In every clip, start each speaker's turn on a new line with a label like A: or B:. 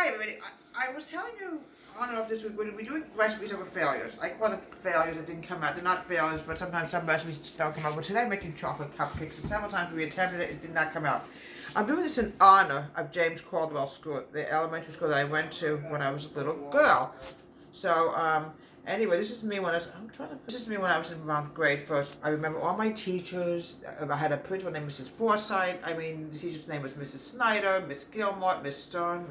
A: Hi, everybody. I was telling you on and off this week, we're doing recipes over failures. I call them failures that didn't come out. They're not failures, but sometimes some recipes don't come out. But today I'm making chocolate cupcakes, and several times we attempted it, it did not come out. I'm doing this in honor of James Caldwell School, the elementary school that I went to when I was a little girl. So, anyway, this is me when I was in around grade first. I remember all my teachers. I had a principal named Mrs. Forsythe. I mean, the teacher's name was Mrs. Snyder, Miss Gilmore, Miss Stern,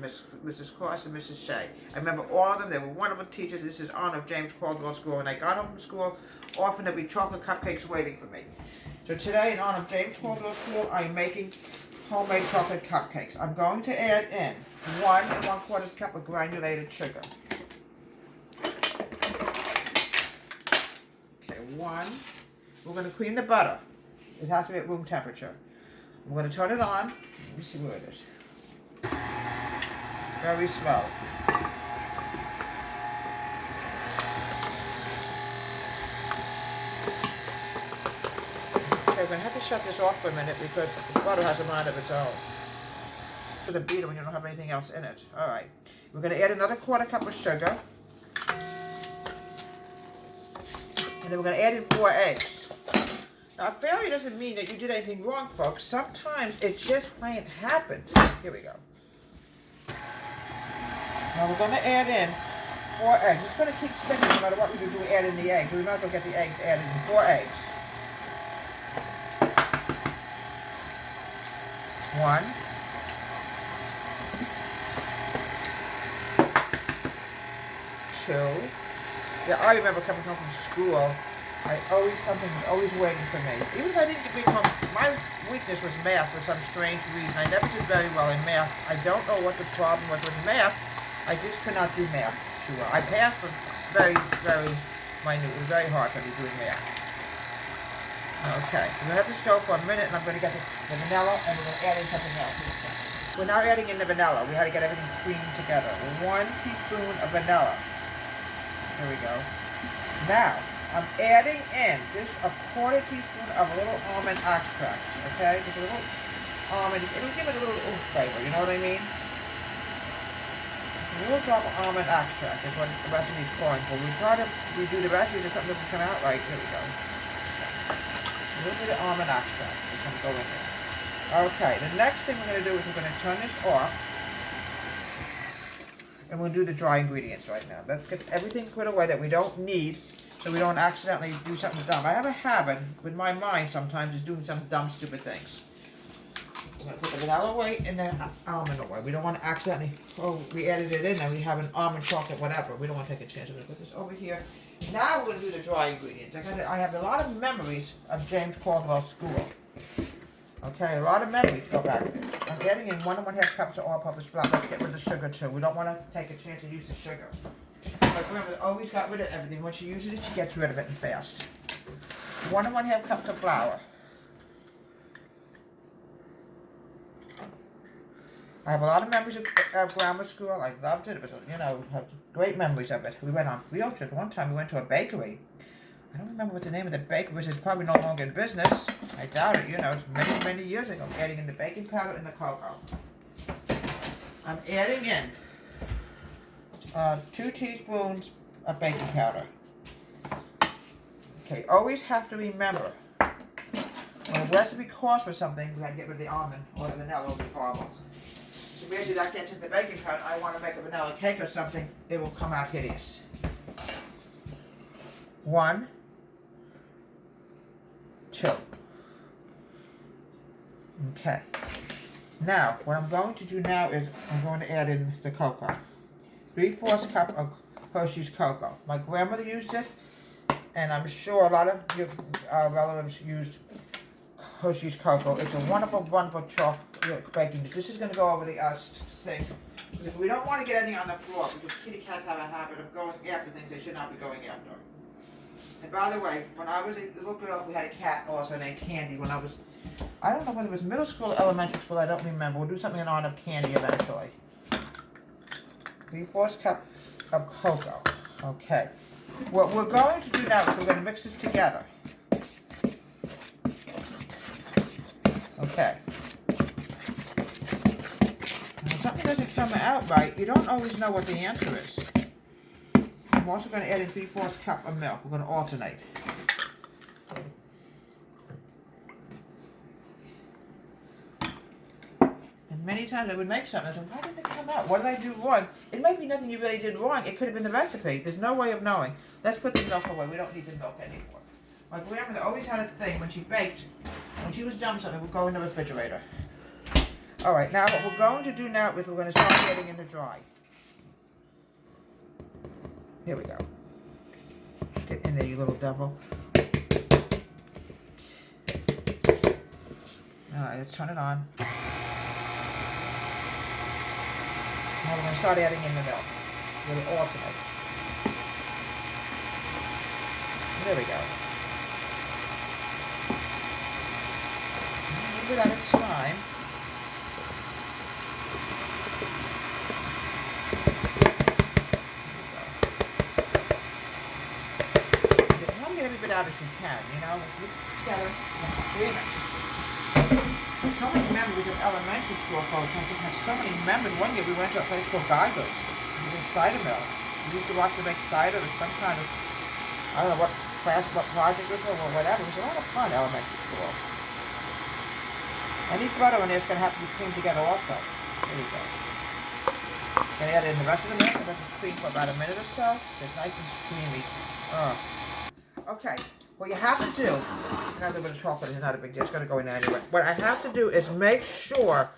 A: Mrs. Cross, and Mrs. Shea. I remember all of them. They were wonderful teachers. This is honor of James Caldwell School. When I got home from school, often there'd be chocolate cupcakes waiting for me. So today, in honor of James Caldwell School, I'm making homemade chocolate cupcakes. I'm going to add in 1 1/4 cup of granulated sugar. One, we're going to cream the butter. It has to be at room temperature. I'm going to turn it on. Let me see where it is. Very slow. Okay, we're going to have to shut this off for a minute because the butter has a mind of its own. For the beater when you don't have anything else in it. All right. We're going to add another 1/4 cup of sugar. And then we're going to add in 4 eggs. Now, a failure doesn't mean that you did anything wrong, folks. Sometimes it just plain happens. Here we go. Now we're going to add in 4 eggs. It's going to keep sticking no matter what we do. We add in the eggs. We might as well get the eggs added in. 4 eggs. 1. 2. Yeah, I remember coming home from school. Something was always waiting for me. Even if I didn't get home, my weakness was math for some strange reason. I never did very well in math. I don't know what the problem was with math. I just could not do math too well. I passed, but very, very minute. It was very hard for me doing math. Okay, we're going to have this go for a minute, and I'm going to get the vanilla, and we're going to add in something else. We're now adding in the vanilla. We had to get everything creamed together. 1 teaspoon of vanilla. There we go. Now, I'm adding in just a 1/4 teaspoon of a little almond extract, okay? Just a little almond. It'll give it a little oomph flavor, you know what I mean? A little drop of almond extract is what the recipe is calling for. We try to redo the recipe so something doesn't come out right. Here we go. A little bit of almond extract is going to go in there. Okay, the next thing we're going to do is we're going to turn this off. And we'll do the dry ingredients right now. Let's get everything put away that we don't need so we don't accidentally do something dumb. I have a habit with my mind sometimes is doing some dumb, stupid things. We're going to put the vanilla away and the almond away. We don't want to accidentally, we added it in and we have an almond chocolate, whatever. We don't want to take a chance. We're going to put this over here. Now we're going to do the dry ingredients. I have a lot of memories of James Caldwell School. Okay, a lot of memories go back there. I'm adding in 1 1/2 cups of all-purpose flour. Let's get rid of the sugar too. We don't want to take a chance to use the sugar. My grandmother always got rid of everything. When she uses it, she gets rid of it fast. 1 1/2 cups of flour. I have a lot of memories of grammar school. I loved it. It was, have great memories of it. We went on field trip. One time we went to a bakery. I don't remember what the name of the bakery was. It's probably no longer in business. I doubt it. It's many, many years ago. I'm adding in the baking powder and the cocoa. I'm adding in 2 teaspoons of baking powder. Okay, always have to remember, when a recipe calls for something, we got to get rid of the almond or the vanilla will be horrible. If we do that gets into the baking powder, I want to make a vanilla cake or something, it will come out hideous. 1, 2. Okay. Now, what I'm going to do now is I'm going to add in the cocoa. 3/4 cup of Hershey's cocoa. My grandmother used it, and I'm sure a lot of your relatives used Hershey's cocoa. It's a wonderful, wonderful chocolate baking. This is going to go over the sink. Because we don't want to get any on the floor, because kitty cats have a habit of going after things they should not be going after. And by the way, when I was a little girl, we had a cat also named Candy. I don't know whether it was middle school or elementary school, I don't remember. We'll do something in honor of Candy eventually. 3/4 cup of cocoa. Okay. What we're going to do now is we're going to mix this together. Okay. When something doesn't come out out right, you don't always know what the answer is. I'm also going to add in 3/4 cup of milk. We're going to alternate. And many times I would make something, I said, why didn't it come out? What did I do wrong? It might be nothing you really did wrong. It could have been the recipe. There's no way of knowing. Let's put the milk away. We don't need the milk anymore. My grandmother always had a thing when she baked, when she was done something, it would go in the refrigerator. Alright, now what we're going to do now is we're going to start getting in the dry. Here we go. Get in there, you little devil. Alright, let's turn it on. Now we're going to start adding in the milk. We're going to alternate. There we go. A little bit at a time. Out as you can, you know, mix together agreement. So many memories of elementary school folks. I just have so many memories. One year we went to a place called Geiger's. It was a cider mill. We used to watch them make cider or some kind of, I don't know what class, what project it was or whatever. It was a lot of fun, elementary school. Any butter in there is going to have to be creamed together also. There you go. Going to add in the rest of the milk and let it cream for about a minute or so. It's nice and creamy. Okay, what you have to do, got a little bit of chocolate, it's not a big deal, it's going to go in there anyway. What I have to do is make sure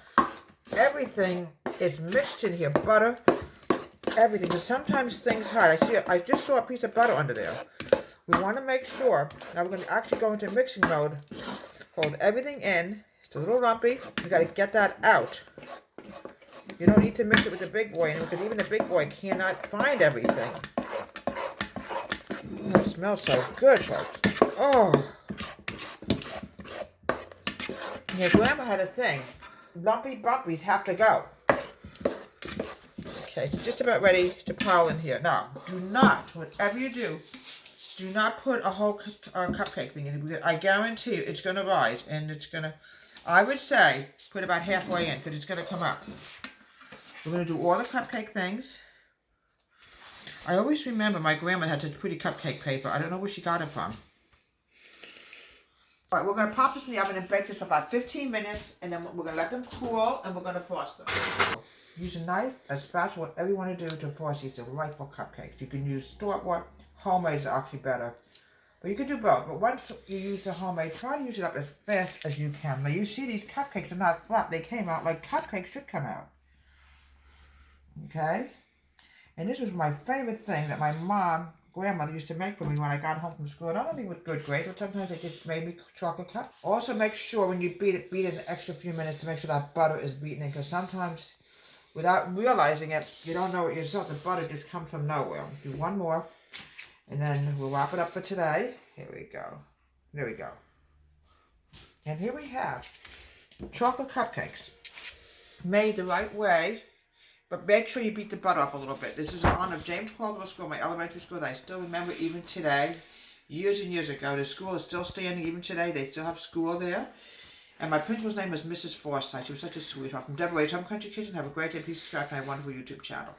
A: everything is mixed in here, butter, everything, because sometimes things hide. I just saw a piece of butter under there. We want to make sure, now we're going to actually go into mixing mode, hold everything in, it's a little lumpy, you got to get that out. You don't need to mix it with the big boy, because even the big boy cannot find everything. That smells so good, folks. Oh. Yeah, Grandma had a thing. Lumpy bumpies have to go. Okay, just about ready to pile in here. Now, do not, whatever you do not put a whole cupcake thing in it. I guarantee you it's going to rise and it's going to, I would say, put about halfway in because it's going to come up. We're going to do all the cupcake things. I always remember my grandma had such pretty cupcake paper. I don't know where she got it from. All right, we're going to pop this in the oven and bake this for about 15 minutes, and then we're going to let them cool, and we're going to frost them. Use a knife, a spatula, whatever you want to do to frost these delightful cupcakes. You can use store-bought. Homemade is actually better. But you can do both. But once you use the homemade, try to use it up as fast as you can. Now, you see these cupcakes are not flat. They came out like cupcakes should come out. Okay? And this was my favorite thing that my grandmother used to make for me when I got home from school. Not only with good grades, but sometimes they just made me chocolate cup. Also make sure when you beat it an extra few minutes to make sure that butter is beaten in. Because sometimes, without realizing it, you don't know it yourself. The butter just comes from nowhere. Do one more. And then we'll wrap it up for today. Here we go. There we go. And here we have chocolate cupcakes. Made the right way. But make sure you beat the butter up a little bit. This is in honor of James Caldwell School, my elementary school that I still remember even today. Years and years ago. The school is still standing even today. They still have school there. And my principal's name was Mrs. Forsythe. She was such a sweetheart. From Deborah H. Home Country Kitchen. Have a great day. Please subscribe to my wonderful YouTube channel.